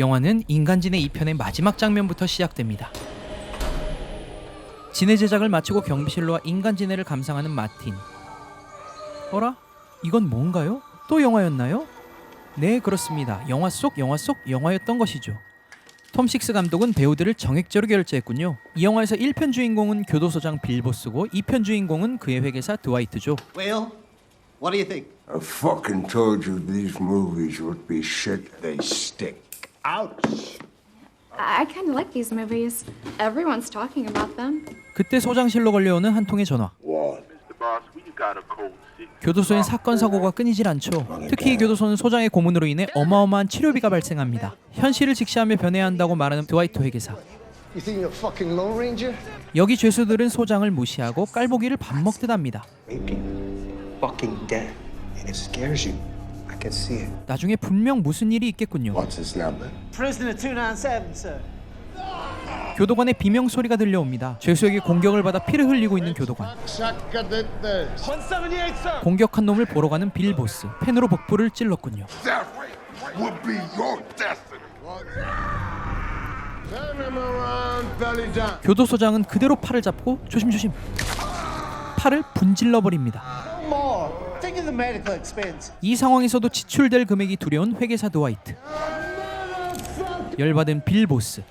영화는 인간지네 2편의 마지막 장면부터 시작됩니다. 지네 제작을 마치고 경비실로 와 인간지네를 감상하는 마틴. 어라? 이건 뭔가요? 또 영화였나요? 네, 그렇습니다. 영화 속 영화였던 것이죠. 톰 식스 감독은 배우들을 정액제로 결제했군요. 이 영화에서 1편 주인공은 교도소장 빌보스고 2편 주인공은 그의 회계사 드와이트죠. Well, what do you think? I fucking told you these movies would be shit. They stick. Ouch. I kind of like these movies. Everyone's talking about them. 그때 소장실로 걸려오는 한 통의 전화. What? 교도소엔 사건 사고가 끊이질 않죠. 특히 이 교도소는 소장의 고문으로 인해 어마어마한 치료비가 발생합니다. 현실을 직시하며 변해야 한다고 말하는 드와이트 회계사. You think you're a fucking Lone Ranger? 여기 죄수들은 소장을 무시하고 깔보기를 밥 먹듯 합니다. Fucking dead. It scares you. I can see it. 나중에 분명 무슨 일이 있겠군요. What's his number? Prisoner 297, sir. 교도관의 비명 소리가 들려옵니다. 죄수에게 공격을 받아 피를 흘리고 있는 교도관. 공격한 놈을 보러 가는 빌보스. 펜으로 복부를 찔렀군요. That would be your destiny. Turn him around, belly down. 교도소장은 그대로 팔을 잡고 조심조심 팔을 분질러 버립니다. More. Think of the medical expense. 이 상황에서도 지출될 금액이 두려운 회계사 드와이트. 열받은 빌보스.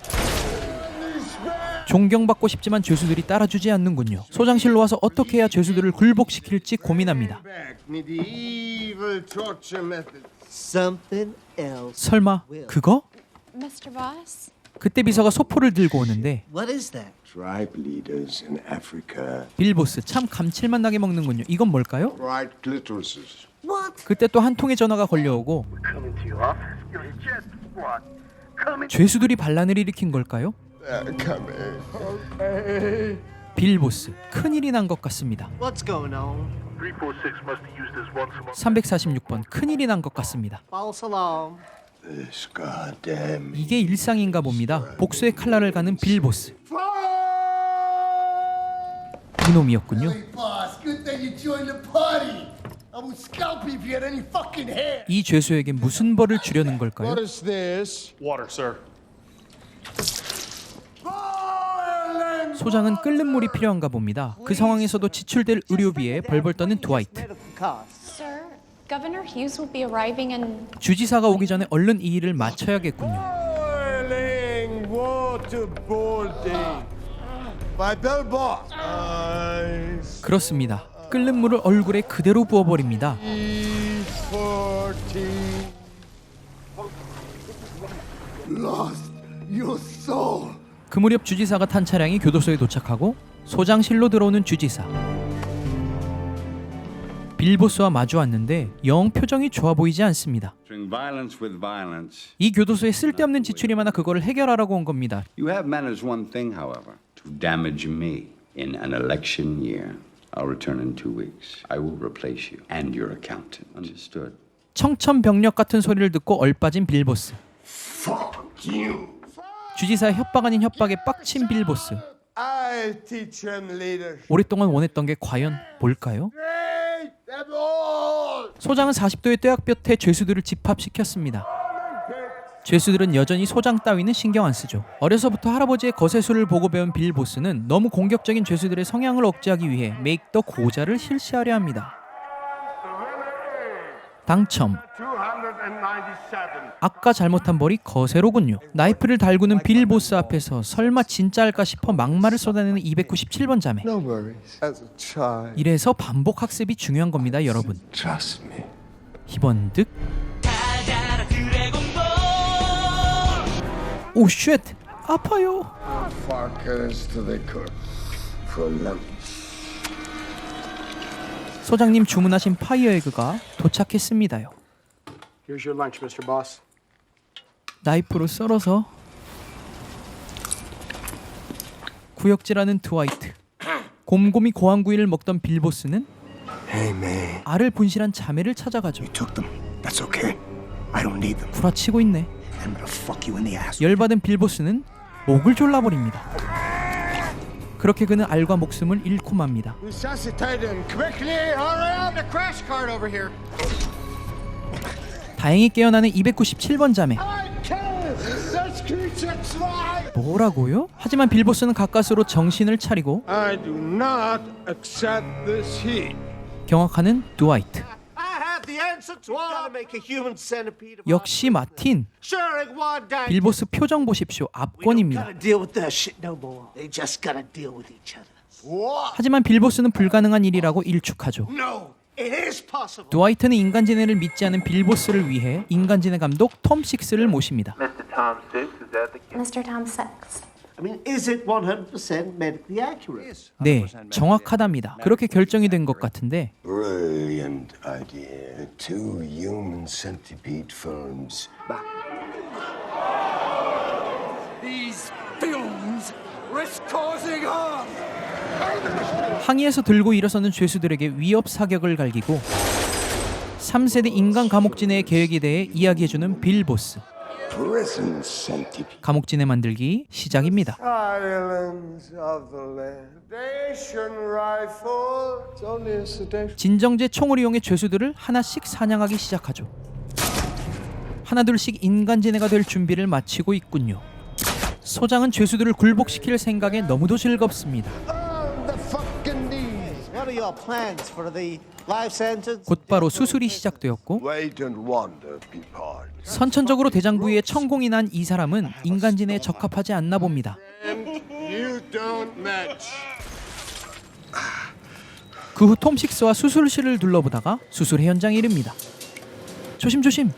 존경받고 싶지만 죄수들이 따라주지 않는군요. 소장실로 와서 어떻게 해야 죄수들을 굴복시킬지 고민합니다. Medieval torture method. Something else. 설마 그거? Mr. Boss? 그때 비서가 소포를 들고 오는데 What is that? Tribe leaders in Africa. 빌보스 참 감칠맛 나게 먹는군요. 이건 뭘까요? Right clitorises. What? 그때 또 한 통의 전화가 걸려오고 죄수들이 반란을 일으킨 걸까요? Come in. 빌보스, 큰일이 난 것 같습니다. What's going on? 346번, 큰일이 난 것 같습니다. False alarm. This goddamn. 이게 일상인가 봅니다. 복수의 칼날을 가는 빌보스. 이놈이었군요. Boss, good thing you joined the party. I would scalp you if you had any fucking hair. 이 죄수에게 무슨 벌을 주려는 걸까요? What is this? Water, sir. 소장은 끓는 물이 필요한가 봅니다. 그 상황에서도 지출될 의료비에 벌벌 떠는 드와이트. Medical costs. Sir, Governor Hughes will be arriving in... 주지사가 오기 전에 얼른 이 일을 마쳐야겠군요. Boiling waterboarding. My bell boss. Ice. 그렇습니다. 끓는 물을 얼굴에 그대로 부어버립니다. 40. Lost your soul. 그 무렵 주지사가 탄 차량이 교도소에 도착하고 소장실로 들어오는 주지사. 빌보스와 마주왔는데 영 표정이 좋아 보이지 않습니다. Violence with violence. 이 교도소에 쓸데없는 지출이 많아 그거를 해결하라고 온 겁니다. You have managed one thing, however, to damage me in an election year. I'll return in 2 weeks. I will replace you and your accountant. Understood? 청천벽력 같은 소리를 듣고 얼빠진 빌보스. Fuck you. 주지사의 협박 아닌 협박에 빡친 빌보스. I teach him leadership. 오랫동안 원했던 게 과연 뭘까요? Great them all. 소장은 40도의 뙤약볕에 죄수들을 집합시켰습니다. 죄수들은 여전히 소장 따위는 신경 안 쓰죠. 어려서부터 할아버지의 거세술을 보고 배운 빌보스는 너무 공격적인 죄수들의 성향을 억제하기 위해 메이크 더 고자를 실시하려 합니다. 당첨. 297. 아까 잘못한 벌이 거세로군요. 나이프를 달구는 빌보스 앞에서 설마 진짜 할까 싶어 막말을 쏟아내는 297번 자매. No worries. As a child. 이래서 반복 학습이 중요한 겁니다, 여러분. Trust me. 희번득. 오 쉣! 아파요. Fuckers to the cook. For lunch. 소장님 주문하신 파이어 에그가 도착했습니다요. Here's your lunch, Mr. Boss. 나이프로 썰어서 구역질하는 드와이트. 곰곰이 고안구이를 먹던 빌보스는 Hey, man. 알을 분실한 자매를 찾아가죠. Took them. That's okay. I don't need them. 구라치고 있네. I'm gonna fuck you in the ass. 열받은 빌보스는 목을 졸라버립니다. 그렇게 그는 알과 목숨을 잃고 맙니다. Resuscitate him quickly. Hurry up. The crash cart over here. 다행히 깨어나는 297번 자매. I can't. 뭐라고요? 하지만 빌보스는 가까스로 정신을 차리고 I do not accept this heat. 경악하는 드와이트. I have the answer to all. Gotta make a human centipede. 역시 마틴. Sure, it was done. 빌보스 표정 보십시오. We don't 압권입니다. gotta deal with that shit no more. They just gotta deal with each other. 하지만 빌보스는 불가능한 일이라고 일축하죠. No, it is possible. 드와이트는 인간지네를 믿지 않은 빌보스를 위해 인간지네 감독 톰 식스를 모십니다. Mr. Tom Six. I mean, is it 100% medically accurate? 네, 정확하답니다. 그렇게 결정이 된 것 같은데 Brilliant idea. 2 human centipede films. These films risk causing harm. 항의에서 들고 일어서는 죄수들에게 위협 사격을 갈기고 3세대 인간 감옥지네의 계획에 대해 이야기해주는 빌보스. Prison centipede. 감옥지네 만들기 시작입니다. Islands of the land. Sedation rifle. It's only a sedation. 진정제 총을 이용해 죄수들을 하나씩 사냥하기 시작하죠. 하나둘씩 인간지네가 될 준비를 마치고 있군요. 소장은 죄수들을 굴복시킬 생각에 너무도 즐겁습니다. What are your plans for the life sentence? 곧바로 수술이 시작되었고 Wait and wonder, Peapod. 선천적으로 대장 부위에 천공이 난 이 사람은 인간지네에 적합하지 않나 봅니다. You don't match. 그 후 톰 식스와 수술실을 둘러보다가 수술 현장에 이릅니다. 조심조심.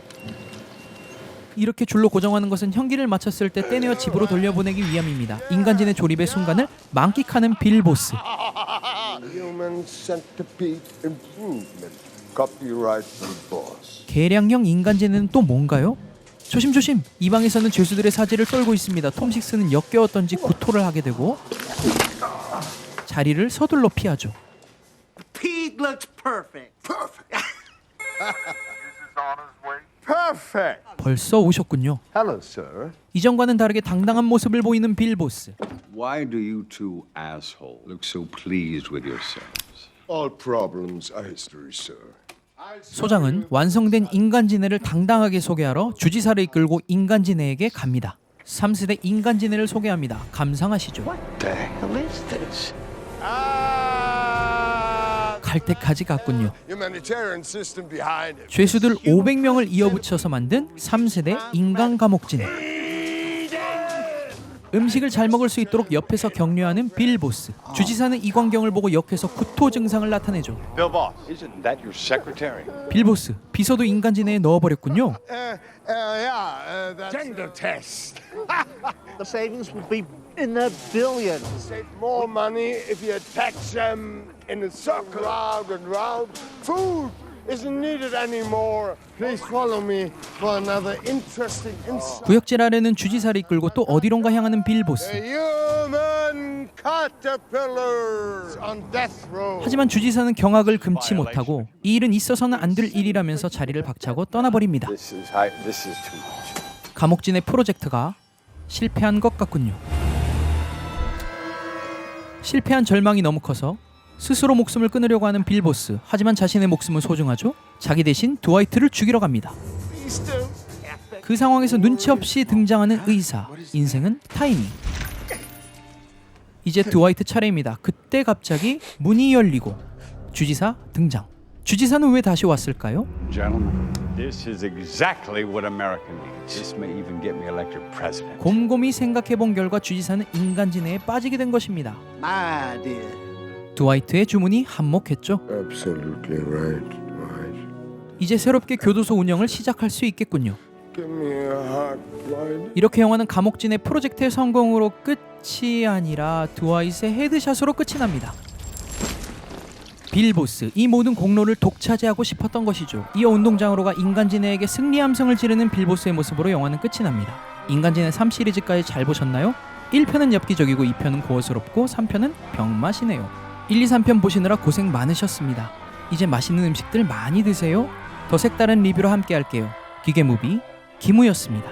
이렇게 줄로 고정하는 것은 형기를 마쳤을 때 떼내어 집으로 돌려보내기 위함입니다. 인간지네 조립의 순간을 만끽하는 빌보스. Human centipede improvement. Copyright the boss. 계량형 인간지네는 또 뭔가요? 조심조심. 이 방에서는 죄수들의 사지를 떨고 있습니다. 톰 식스는 역겨웠던지 구토를 하게 되고 자리를 서둘러 피하죠. Pete looks perfect. Perfect. 벌써 오셨군요. Hello, sir. 이전과는 다르게 당당한 모습을 보이는 빌보스. Why do you two assholes look so pleased with yourselves? All problems are history, sir. 소장은 완성된 인간지네를 당당하게 소개하러 주지사를 이끌고 인간지네에게 갑니다. 3세대 인간지네를 소개합니다. 감상하시죠. The hell is this? 갈때까지 갔군요. Humanitarian system behind it. 죄수들 500명을 이어붙여서 만든 3세대 인간 감옥지네. 음식을 잘 먹을 수 있도록 옆에서 격려하는 빌보스. 주지사는 이 광경을 보고 역해서 구토 증상을 나타내죠. Bill Boss, isn't that your secretary? 빌보스, 비서도 인간지네에 넣어버렸군요. That's gender test. The savings will be in the billions. Save more money if you tax them in a circle round and round. Food isn't needed anymore. Please follow me for another interesting insight. 구역질 아래는 주지사를 이끌고 또 어디론가 향하는 빌보스. Human caterpillars on death row. 하지만 주지사는 경악을 금치 못하고 이 일은 있어서는 안 될 일이라면서 자리를 박차고 떠나버립니다. This is too much. 감옥진의 프로젝트가 실패한 것 같군요. 실패한 절망이 너무 커서 스스로 목숨을 끊으려고 하는 빌보스. 하지만 자신의 목숨은 소중하죠. 자기 대신 드와이트를 죽이러 갑니다. 그 상황에서 눈치 없이 등장하는 의사. 인생은 타이밍. 이제 드와이트 차례입니다. 그때 갑자기 문이 열리고 주지사 등장. 주지사는 왜 다시 왔을까요? Gentlemen, this is exactly what America needs. This may even get me elected president. 곰곰이 생각해본 결과 주지사는 인간지네에 빠지게 된 것입니다. My dear. 드와이트의 주문이 한몫했죠. Absolutely right. Right. 이제 새롭게 교도소 운영을 시작할 수 있겠군요. Give me a heart, Floyd. 이렇게 영화는 감옥진의 프로젝트의 성공으로 끝이 아니라 드와이트의 헤드샷으로 끝이 납니다. 빌보스, 이 모든 공로를 독차지하고 싶었던 것이죠. 이어 운동장으로 가 인간지네에게 승리 함성을 지르는 빌보스의 모습으로 영화는 끝이 납니다. 인간지네 3시리즈까지 잘 보셨나요? 1편은 엽기적이고 2편은 고어스럽고 3편은 병맛이네요. 1, 2, 3편 보시느라 고생 많으셨습니다. 이제 맛있는 음식들 많이 드세요. 더 색다른 리뷰로 함께 할게요. 기계무비 김우였습니다.